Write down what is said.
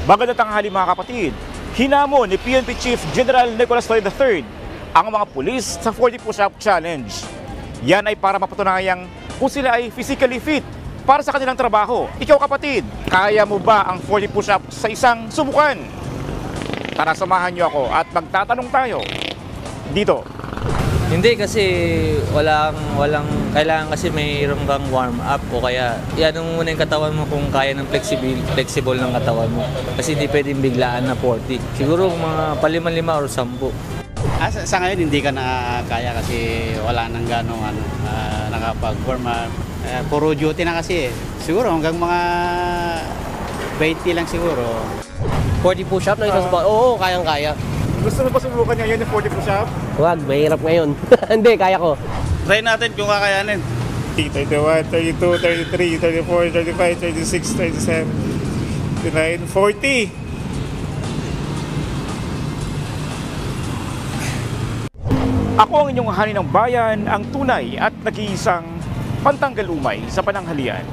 Magandang tanghali mga kapatid. Hinamon ni PNP Chief General Nicolas Torre III ang mga pulis sa 40 push-up challenge. Yan ay para mapatunayang kung sila ay physically fit para sa kanilang trabaho. Ikaw kapatid, kaya mo ba ang 40 push-up sa isang subukan? Tara samahan niyo ako at magtatanong tayo dito. Hindi kasi walang kailangan kasi mayroon kang warm up o kaya yan muna yung katawan mo kung kaya ng flexible ng katawan mo. Kasi hindi pwedeng biglaan na 40. Siguro mga palima-lima or 10. Sa ngayon hindi ka na kaya kasi wala nang gano'ng nakapag-warm up. Puro duty na kasi. Siguro hanggang mga 20 lang siguro. 40 push-up na isang subukan? Oo, kayang-kaya. Gusto mo ba subukan ngayon yung 40 push-up? Huwag, mahirap ngayon. Hindi, kaya ko. Try natin kung kakayanin. 31, 32, 33, 34, 35, 36, 37, 39, 40. Ako ang inyong hari ng bayan, ang tunay at nag-iisang pantanggal umay sa pananghalian.